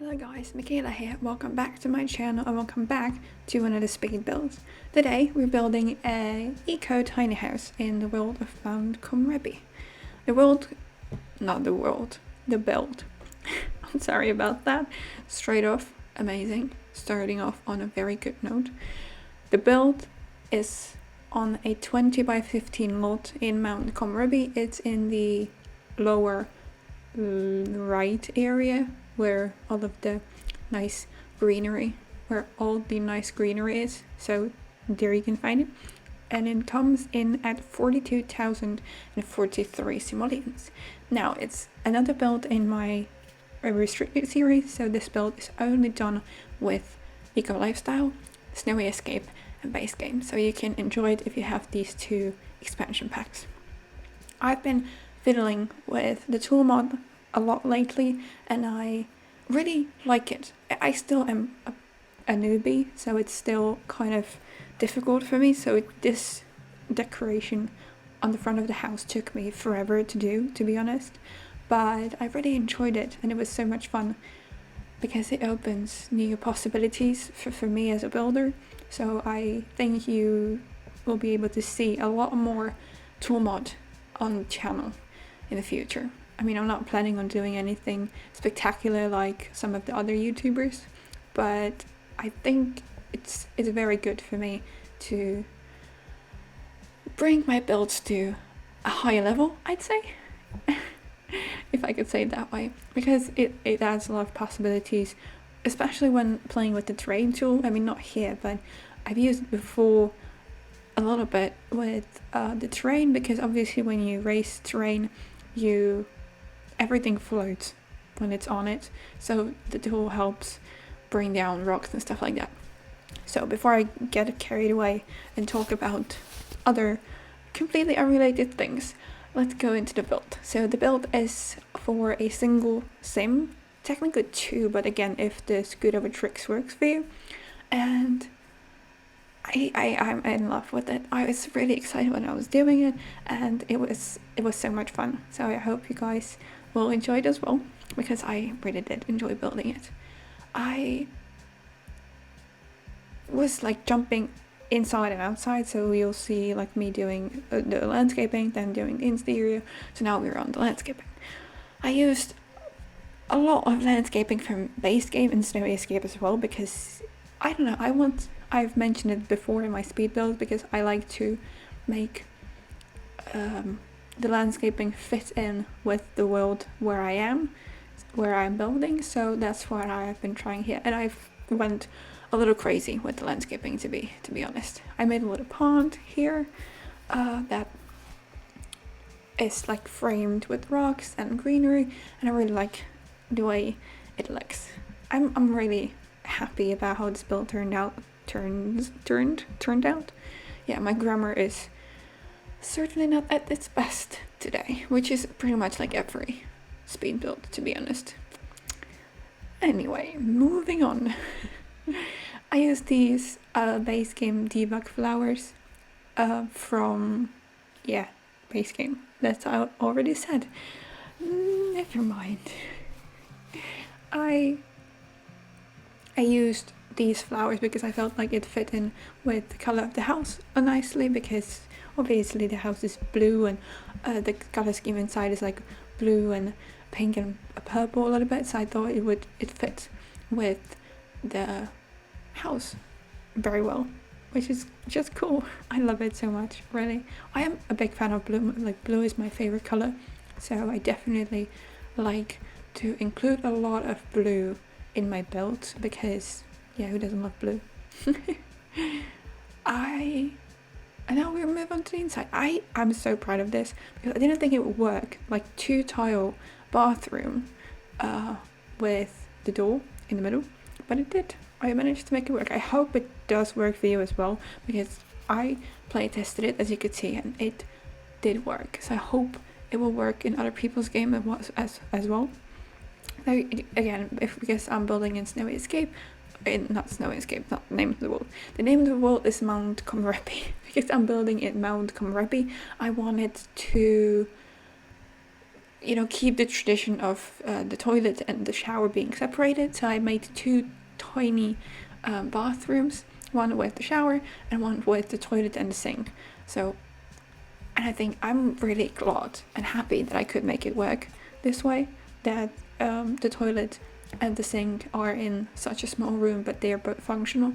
Hello guys, Michaela here. Welcome back to my channel and welcome back to another speed build. Today we're building a eco tiny house in the world of Mount Komorebi. The build. I'm sorry about that. Straight off, amazing. Starting off on a very good note. The build is on a 20 by 15 lot in Mount Komorebi. It's in the lower right area where all the nice greenery is, so there you can find it, and it comes in at 42,043 simoleons. Now it's another build in my restricted series, so this build is only done with eco lifestyle, snowy escape and base game, so you can enjoy it if you have these two expansion packs. I've been fiddling with the tool mod a lot lately and I really like it. I still am a newbie, so it's still kind of difficult for me, so this decoration on the front of the house took me forever to do, to be honest, but I really enjoyed it and it was so much fun because it opens new possibilities for me as a builder. So I think you will be able to see a lot more tool mod on the channel in the future. I mean, I'm not planning on doing anything spectacular like some of the other YouTubers, but I think it's very good for me to bring my builds to a higher level, I'd say, if I could say it that way, because it adds a lot of possibilities, especially when playing with the terrain tool. I mean, not here, but I've used it before a little bit with the terrain, because obviously when you race terrain, everything floats when it's on it, so the tool helps bring down rocks and stuff like that. So before I get carried away and talk about other completely unrelated things, let's go into the build. So the build is for a single sim, technically two, but again, if this good of a tricks works for you, and I'm in love with it. I was really excited when I was doing it, and it was so much fun. So I hope you guys will enjoy it as well, because I really did enjoy building it. I was like jumping inside and outside, so you'll see like me doing the landscaping, then doing the interior. So now we're on the landscaping. I used a lot of landscaping from base game and snowy escape as well, because I don't know, I've mentioned it before in my speed build, because I like to make the landscaping fit in with the world where I'm building, so that's what I've been trying here, and I've went a little crazy with the landscaping, to be honest. I made a little pond here that is like framed with rocks and greenery, and I really like the way it looks. I'm really happy about how this build turned out. Yeah, my grammar is certainly not at its best today, which is pretty much like every speed build, to be honest. Anyway, moving on. I used these base game debug flowers from base game. That's I already said. Never mind. I used these flowers because I felt like it fit in with the color of the house nicely, because obviously the house is blue and the color scheme inside is like blue and pink and purple a little bit, so I thought it fit with the house very well, which is just cool. I love it so much, really. I am a big fan of blue, like blue is my favorite color, so I definitely like to include a lot of blue in my build, because who doesn't love blue? And now we'll move on to the inside. I'm so proud of this, because I didn't think it would work, like 2-tile bathroom with the door in the middle, but it did. I managed to make it work. I hope it does work for you as well, because I play tested it, as you could see, and it did work, so I hope it will work in other people's game as well. Now, again, because I'm building in Snowy Escape, not Snowy Escape, not the name of the world. The name of the world is Mount Komorebi. Because I'm building in Mount Komorebi, I wanted to keep the tradition of the toilet and the shower being separated. So I made 2 tiny bathrooms, one with the shower and one with the toilet and the sink. So, and I think I'm really glad and happy that I could make it work this way, that the toilet and the sink are in such a small room, but they are both functional.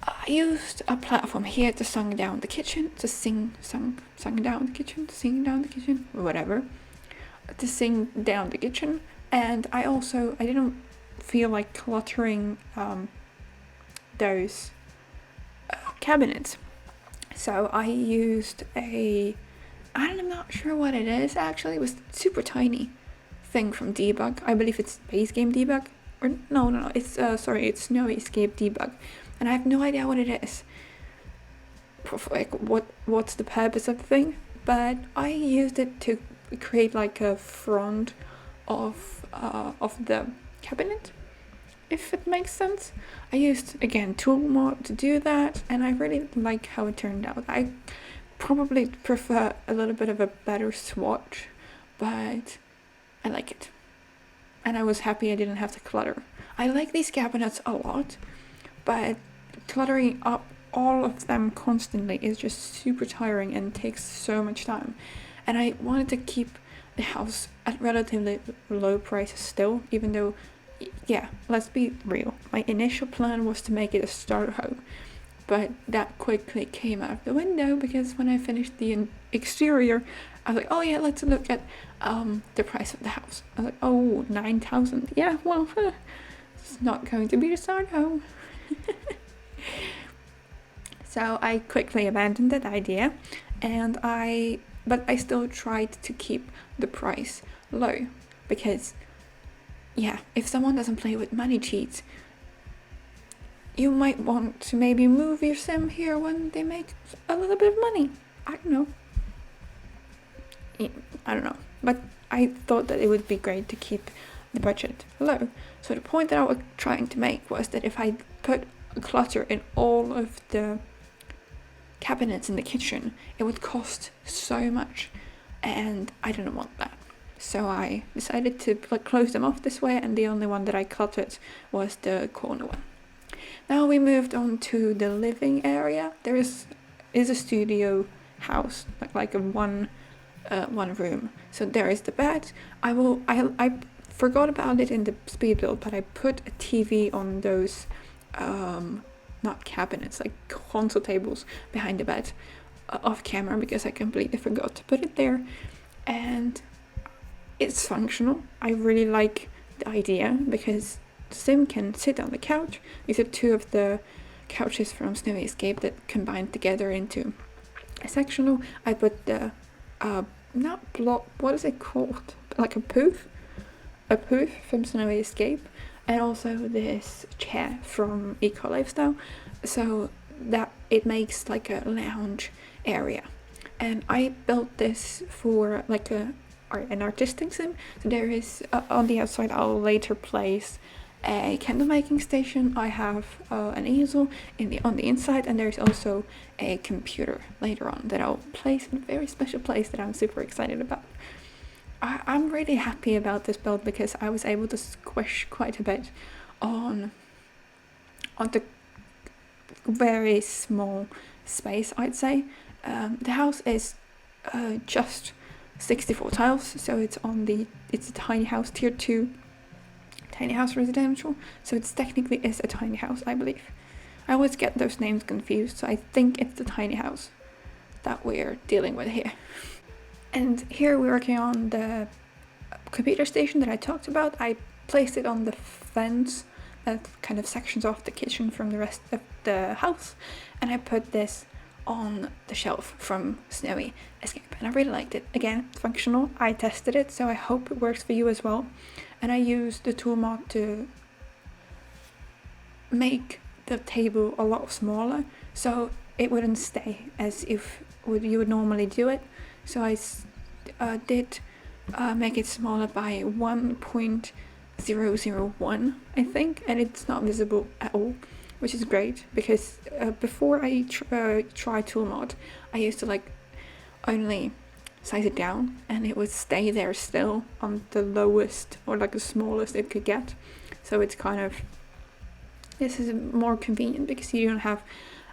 I used a platform here to sing down the kitchen, whatever, to sing down the kitchen. And I didn't feel like cluttering those cabinets. So I used I'm not sure what it is actually, it was super tiny thing from Debug. I believe it's Base Game Debug, or no, it's it's Snowy Escape Debug, and I have no idea what it is, like what's the purpose of the thing, but I used it to create like a front of the cabinet, if it makes sense. I used again toolmod to do that, and I really like how it turned out. I probably prefer a little bit of a better swatch, but I like it, and I was happy I didn't have to clutter. I like these cabinets a lot, but cluttering up all of them constantly is just super tiring and takes so much time. And I wanted to keep the house at relatively low prices still, even though, yeah, let's be real, my initial plan was to make it a starter home, but that quickly came out of the window because when I finished the exterior, I was like, oh yeah, let's look at the price of the house. I was like, oh, 9,000. Yeah, well, it's not going to be the starter home. So I quickly abandoned that idea, but I still tried to keep the price low, because yeah, if someone doesn't play with money cheats, you might want to maybe move your sim here when they make a little bit of money. I don't know, but I thought that it would be great to keep the budget low. So the point that I was trying to make was that if I put clutter in all of the cabinets in the kitchen, it would cost so much, and I didn't want that. So I decided to close them off this way, and the only one that I cluttered was the corner one. Now we moved on to the living area. There is a studio house, like a one room. So there is the bed. I forgot about it in the speed build, but I put a TV on those not cabinets, like console tables behind the bed off camera, because I completely forgot to put it there, and it's functional. I really like the idea because Sim can sit on the couch. These are 2 of the couches from Snowy Escape that combined together into a sectional. I put the not block, what is it called, like a poof from Snowy Escape, and also this chair from Eco Lifestyle, so that it makes like a lounge area. And I built this for like an artistic sim. So there is on the outside, I'll later place a candle making station. I have an easel on the inside, and there's also a computer later on that I'll place in a very special place that I'm super excited about. I'm really happy about this build because I was able to squish quite a bit on the very small space, I'd say. The house is just 64 tiles, so it's a tiny house, tier 2 tiny house residential, so it's technically is a tiny house, I believe. I always get those names confused, so I think it's the tiny house that we're dealing with here. And here we're working on the computer station that I talked about. I placed it on the fence that kind of sections off the kitchen from the rest of the house, and I put this on the shelf from Snowy Escape, and I really liked it. Again, functional. I tested it, so I hope it works for you as well. And I used the tool mod to make the table a lot smaller, so it wouldn't stay as if you would normally do it. So I did make it smaller by 1.001, I think, and it's not visible at all, which is great because before I tried tool mod, I used to only size it down, and it would stay there still on the lowest or like the smallest it could get. So it's kind of, this is more convenient because you don't have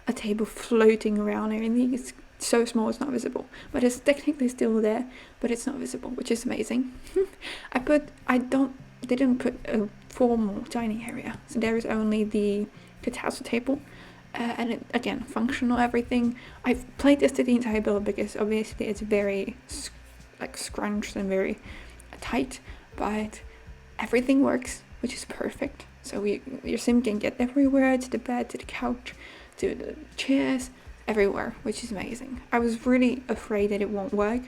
a table floating around or anything. It's so small it's not visible, but it's technically still there, but it's not visible, which is amazing. Didn't put a formal dining area, so there is only the tassel table, and it, again, functional, everything. I've played this to the entire build because obviously it's very like scrunched and very tight, but everything works, which is perfect. So your sim can get everywhere, to the bed, to the couch, to the chairs, everywhere, which is amazing. I was really afraid that it won't work,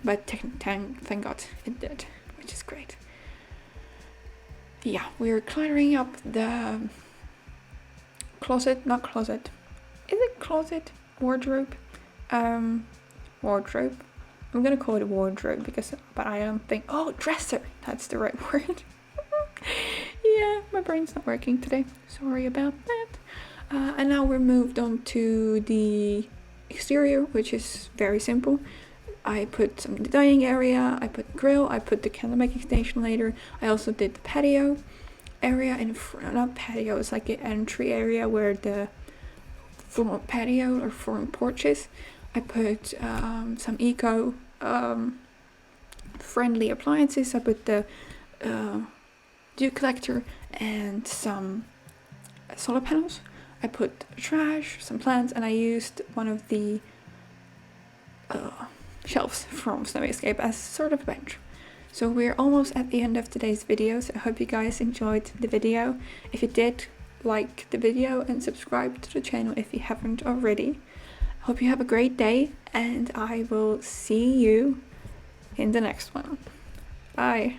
but thank God it did, which is great. Yeah, we're cluttering up the wardrobe. Wardrobe. I'm gonna call it a wardrobe but I don't think, dresser, that's the right word. Yeah, my brain's not working today, sorry about that. And now we're moved on to the exterior, which is very simple. I put some dining area, I put grill, I put the candle making station later. I also did the patio area in front. Not patio, it's like an entry area where the front patio or front porch is. I put some eco friendly appliances. I put the dew collector and some solar panels. I put trash, some plants, and I used one of the shelves from Snowy Escape as sort of a bench. So we're almost at the end of today's video, so I hope you guys enjoyed the video. If you did, like the video and subscribe to the channel if you haven't already. Hope you have a great day, and I will see you in the next one. Bye!